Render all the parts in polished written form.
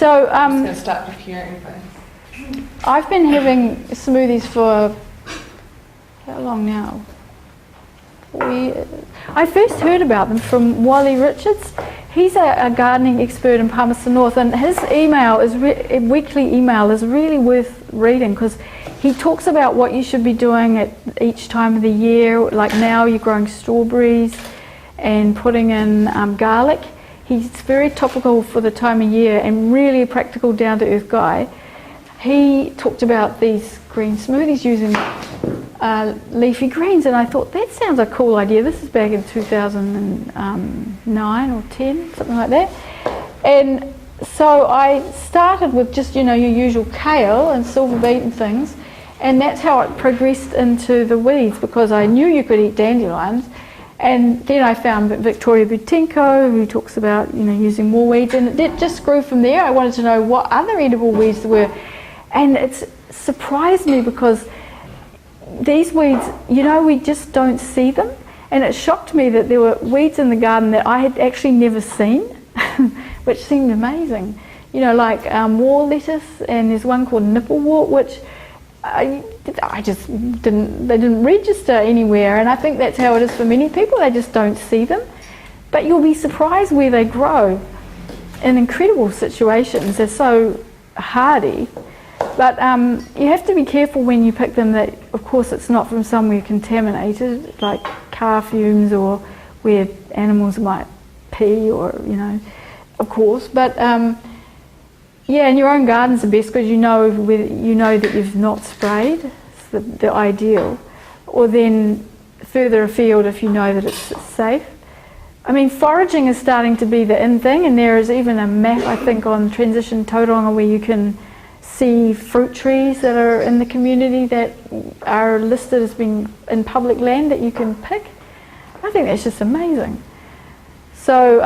So I'm just going to start preparing things. I've been having smoothies for how long now? 4 years. I first heard about them from Wally Richards. He's a gardening expert in Palmerston North, and his email is weekly email is really worth reading, because he talks about what you should be doing at each time of the year. Like now you're growing strawberries and putting in garlic. He's very topical for the time of year and really a practical, down-to-earth guy. He talked about these green smoothies using leafy greens, and I thought that sounds a cool idea. This is back in 2009 or 10, something like that. And so I started with just, your usual kale and silver beet and things, and that's how it progressed into the weeds, because I knew you could eat dandelions. And then I found Victoria Butenko, who talks about, using more weeds, and it just grew from there. I wanted to know what other edible weeds there were, and it's surprised me because these weeds, we just don't see them, and it shocked me that there were weeds in the garden that I had actually never seen, which seemed amazing. Like wall lettuce, and there's one called nipplewort, which I just they didn't register anywhere, and I think that's how it is for many people. They just don't see them, but you'll be surprised where they grow in incredible situations. They're so hardy. But you have to be careful when you pick them that, of course, it's not from somewhere contaminated, like car fumes or where animals might pee, or, of course. But yeah, in your own garden's the best, because you know that you've not sprayed. It's the ideal. Or then further afield if you know that it's safe. I mean, foraging is starting to be the in thing, and there is even a map, I think, on Transition Tauranga where you can see fruit trees that are in the community that are listed as being in public land that you can pick. I think that's just amazing. So,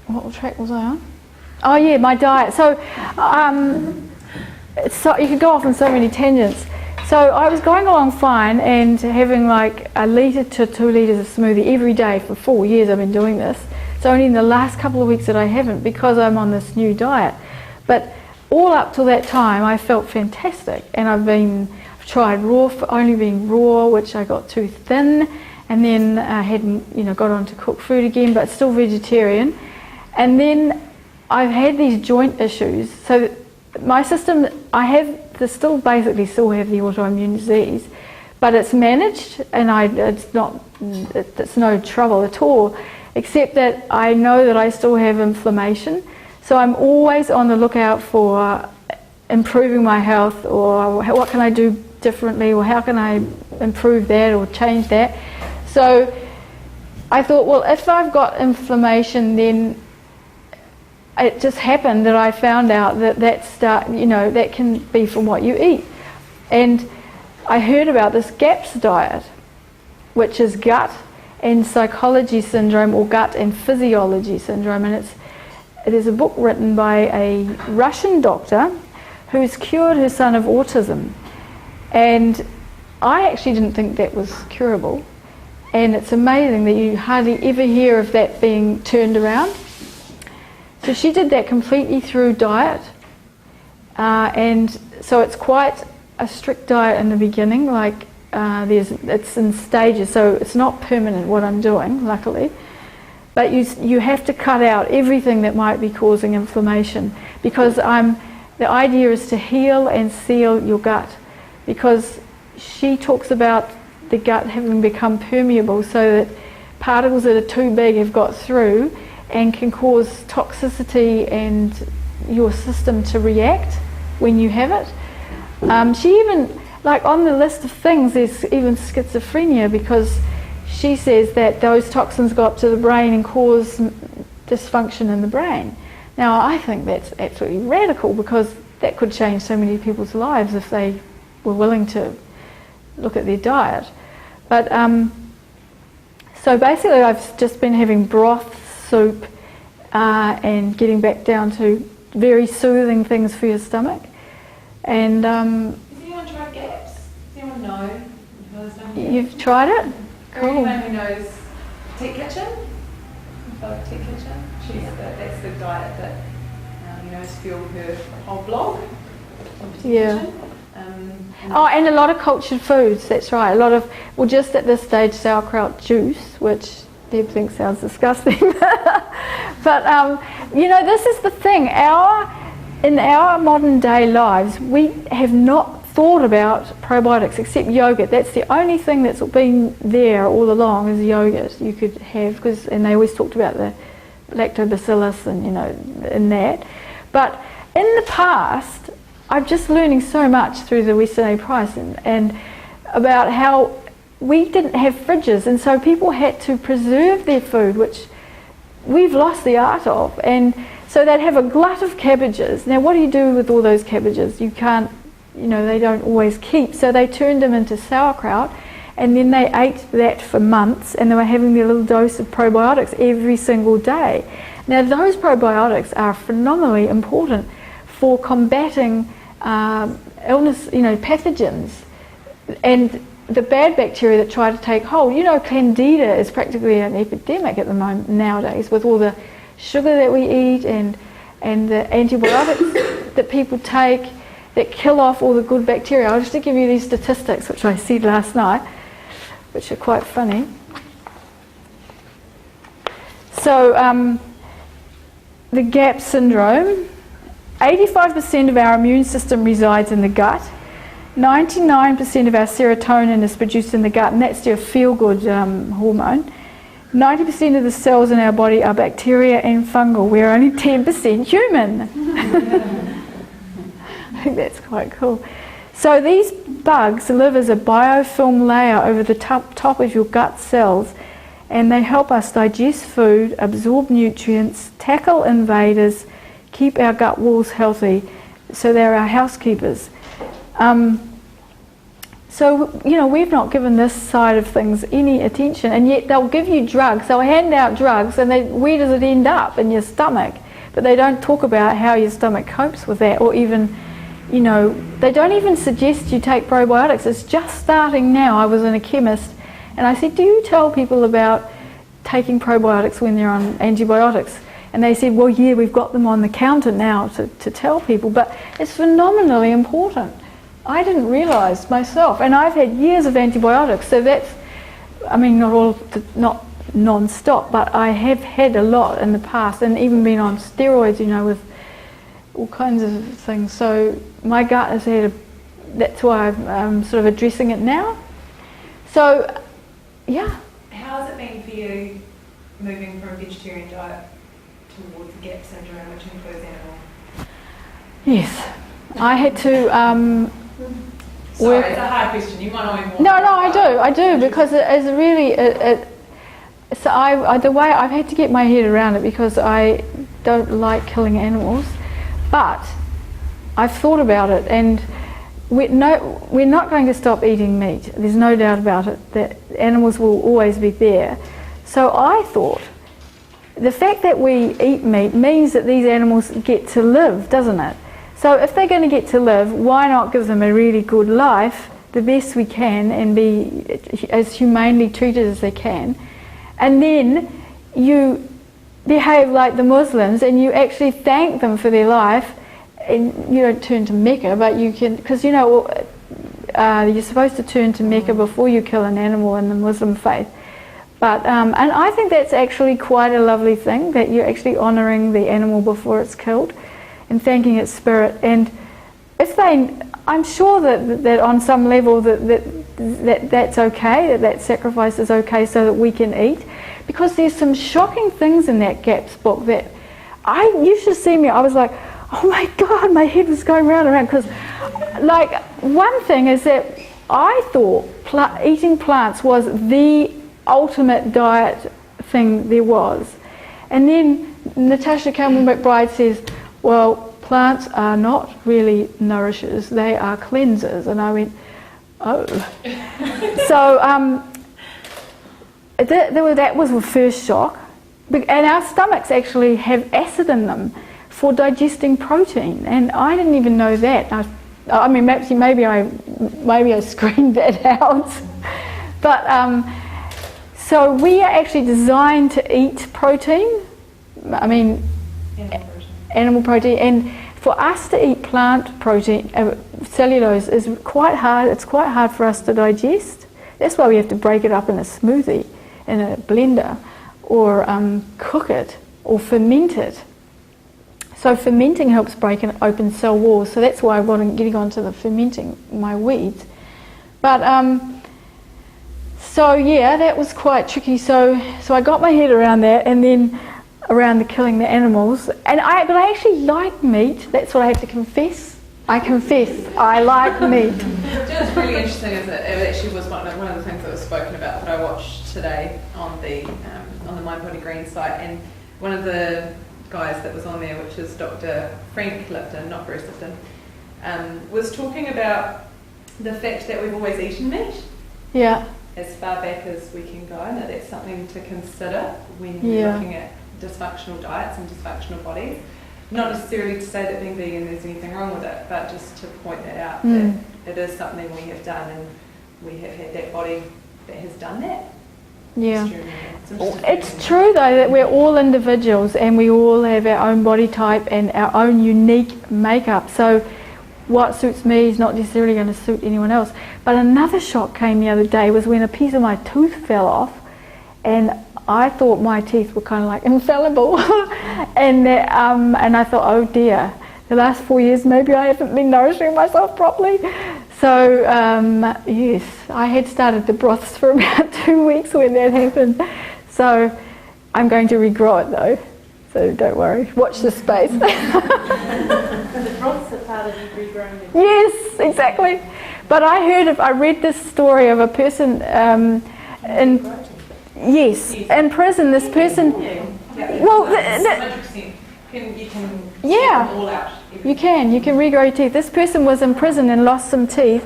what track was I on? Oh yeah, my diet. So, you could go off on so many tangents. So I was going along fine and having like 1 litre to 2 litres of smoothie every day for 4 years. I've been doing this. It's only in the last couple of weeks that I haven't, because I'm on this new diet. But all up till that time, I felt fantastic, and I've tried only being raw, which I got too thin, and then I hadn't, got on to cook food again, but still vegetarian. And then I've had these joint issues. So my system, still have the autoimmune disease, but it's managed, and it's no trouble at all. Except that I know that I still have inflammation, so I'm always on the lookout for improving my health, or what can I do differently, or how can I improve that or change that. So I thought, well, if I've got inflammation, then it just happened that I found out that can be from what you eat. And I heard about this GAPS diet, which is gut and psychology syndrome, or gut and physiology syndrome, and it is a book written by a Russian doctor who's cured her son of autism, and I actually didn't think that was curable, and it's amazing that you hardly ever hear of that being turned around. So she did that completely through diet, and so it's quite a strict diet in the beginning, like it's in stages, so it's not permanent what I'm doing, luckily. But you have to cut out everything that might be causing inflammation, because the idea is to heal and seal your gut, because she talks about the gut having become permeable, so that particles that are too big have got through and can cause toxicity and your system to react when you have it. She even, like on the list of things, there's even schizophrenia, because she says that those toxins go up to the brain and cause dysfunction in the brain. Now, I think that's absolutely radical, because that could change so many people's lives if they were willing to look at their diet. But so basically, I've just been having broth, soup, and getting back down to very soothing things for your stomach. And has anyone tried GAPS? Does anyone know? You've tried it? Cool. Anyone who knows Teak Kitchen? Teak Kitchen? That's the diet that has fueled her whole blog. Yeah. And a lot of cultured foods, that's right. A lot of, well, just at this stage, sauerkraut juice, which Deb thinks sounds disgusting. But, this is the thing. In our modern day lives, we have not thought about probiotics except yogurt. That's the only thing that's been there all along is yogurt you could have, and they always talked about the lactobacillus and, in that. But in the past, I'm just learning so much through the Western Aid Prize and about how we didn't have fridges, and so people had to preserve their food, which we've lost the art of. And so they'd have a glut of cabbages. Now, what do you do with all those cabbages? You can't, they don't always keep. So they turned them into sauerkraut, and then they ate that for months, and they were having their little dose of probiotics every single day. Now, those probiotics are phenomenally important for combating illness, pathogens, and the bad bacteria that try to take hold. Candida is practically an epidemic at the moment nowadays with all the sugar that we eat and the antibiotics that people take that kill off all the good bacteria. I'll just give you these statistics, which I said last night, which are quite funny. So, the GAP syndrome, 85% of our immune system resides in the gut. 99% of our serotonin is produced in the gut, and that's your feel-good hormone. 90% of the cells in our body are bacteria and fungal. We're only 10% human. I think that's quite cool. So these bugs live as a biofilm layer over the top of your gut cells, and they help us digest food, absorb nutrients, tackle invaders, keep our gut walls healthy. So they're our housekeepers. We've not given this side of things any attention, and yet they'll give you drugs. They'll hand out drugs, and where does it end up? In your stomach. But they don't talk about how your stomach copes with that, or even, they don't even suggest you take probiotics. It's just starting now. I was in a chemist, and I said, do you tell people about taking probiotics when they're on antibiotics? And they said, well, yeah, we've got them on the counter now to tell people, but it's phenomenally important. I didn't realise myself, and I've had years of antibiotics, so that's, not non-stop, but I have had a lot in the past, and even been on steroids, with all kinds of things. So my gut has had that's why I'm sort of addressing it now. So, yeah. How has it been for you moving from a vegetarian diet towards the GAP syndrome, which includes animal? Yes, I had to Sorry, it's a hard question. You might know more. No, I do, because it is really. The way I've had to get my head around it, because I don't like killing animals, but I've thought about it, and we're not going to stop eating meat. There's no doubt about it that animals will always be there. So I thought, the fact that we eat meat means that these animals get to live, doesn't it? So if they're going to get to live, why not give them a really good life, the best we can, and be as humanely treated as they can? And then you behave like the Muslims, and you actually thank them for their life, and you don't turn to Mecca, but you can, because you're supposed to turn to Mecca before you kill an animal in the Muslim faith. But and I think that's actually quite a lovely thing, that you're actually honouring the animal before it's killed and thanking its spirit. And I'm sure that on some level that's okay, that sacrifice is okay, so that we can eat. Because there's some shocking things in that GAPS book that you should see me. I was like, oh my God, my head was going round and round. Because, one thing is that I thought eating plants was the ultimate diet thing there was. And then Natasha Campbell McBride says, well, plants are not really nourishers, they are cleansers. And I went, oh. So that was the first shock. And our stomachs actually have acid in them for digesting protein, and I didn't even know that. Maybe I screened that out. But so we are actually designed to eat protein, I mean, animal protein. And for us to eat plant protein, cellulose is quite hard. It's quite hard for us to digest. That's why we have to break it up in a smoothie, in a blender, or cook it, or ferment it. So fermenting helps break open cell walls. So that's why I'm getting onto the fermenting my weeds. But so yeah, that was quite tricky. So I got my head around that, and then around the killing the animals. But I actually like meat. That's what I have to confess. I like meat. What's really interesting is that it actually was one of the things that was spoken about that I watched today on the Mind Body Green site, and one of the guys that was on there, which is Dr. Frank Lipton, not Bruce Lipton, was talking about the fact that we've always eaten meat. Yeah. As far back as we can go, and that's something to consider when you're looking at dysfunctional diets and dysfunctional bodies. Not necessarily to say that being vegan there's anything wrong with it, but just to point that out, that it is something we have done, and we have had that body that has done that. Yeah. It's true though that we're all individuals, and we all have our own body type and our own unique makeup. So what suits me is not necessarily going to suit anyone else. But another shock came the other day was when a piece of my tooth fell off, and I thought my teeth were kind of like infallible, and I thought, oh dear, the last 4 years maybe I haven't been nourishing myself properly. So yes, I had started the broths for about 2 weeks when that happened. So I'm going to regrow it though, so don't worry, watch this space. The broths are part of you regrowing it. Yes, exactly. But I read this story of a person in prison. This person, well, 100%. You can yeah, all out. you can regrow your teeth. This person was in prison and lost some teeth.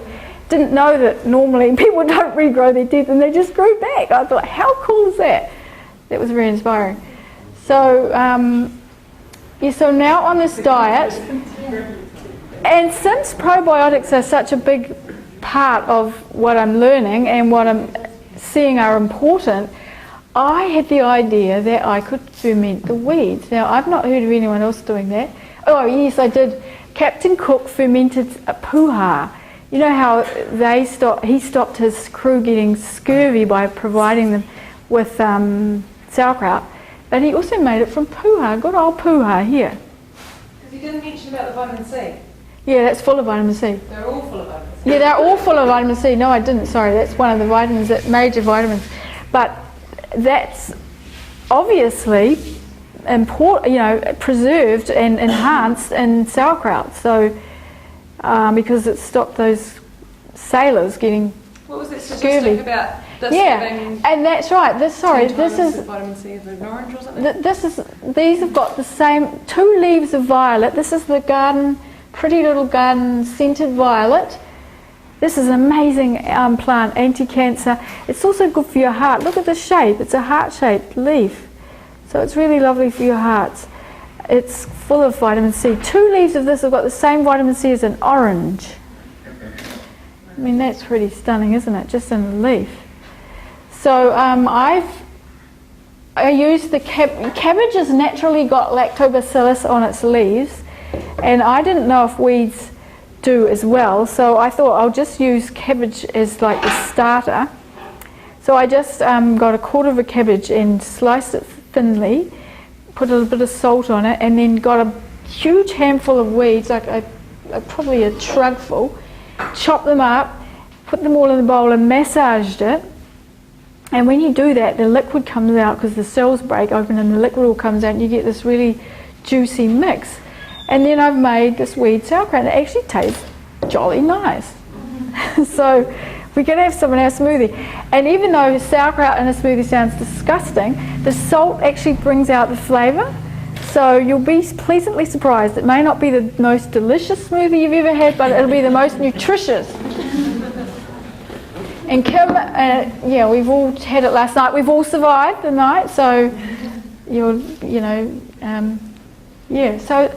Didn't know that normally people don't regrow their teeth, and they just grew back. I thought, how cool is that? That was very inspiring. So so now on this diet, and since probiotics are such a big part of what I'm learning and what I'm seeing are important, I had the idea that I could ferment the weeds. Now, I've not heard of anyone else doing that. Oh, yes, I did. Captain Cook fermented a puha. You know how he stopped his crew getting scurvy by providing them with sauerkraut, but he also made it from puha, good old puha here. Because you didn't mention about the vitamin C. Yeah, that's full of vitamin C. They're all full of vitamin C. Yeah, they're all full of vitamin C. No, I didn't, sorry, that's one of the vitamins, major vitamins. But that's obviously important, preserved and enhanced in sauerkraut. So, because it stopped those sailors getting What was that scurvy. statistic about this having and that's right. This is the vitamin C of an orange or something? These have got the same 2 leaves of violet. This is the pretty little garden scented violet. This is an amazing plant, anti-cancer. It's also good for your heart. Look at the shape. It's a heart-shaped leaf. So it's really lovely for your hearts. It's full of vitamin C. 2 leaves of this have got the same vitamin C as an orange. I mean, that's pretty stunning, isn't it? Just in a leaf. So I used the cabbage has naturally got lactobacillus on its leaves, and I didn't know if weeds do as well, so I thought I'll just use cabbage as like the starter. So I just got a quarter of a cabbage and sliced it thinly, put a little bit of salt on it, and then got a huge handful of weeds, probably a trugful, chopped them up, put them all in the bowl and massaged it. And when you do that, the liquid comes out because the cells break open and the liquid all comes out, and you get this really juicy mix. And then I've made this weed sauerkraut, and it actually tastes jolly nice. So we're going to have some in our smoothie. And even though sauerkraut in a smoothie sounds disgusting, the salt actually brings out the flavour. So you'll be pleasantly surprised. It may not be the most delicious smoothie you've ever had, but it'll be the most nutritious. And Kim, we've all had it last night. We've all survived the night, so So,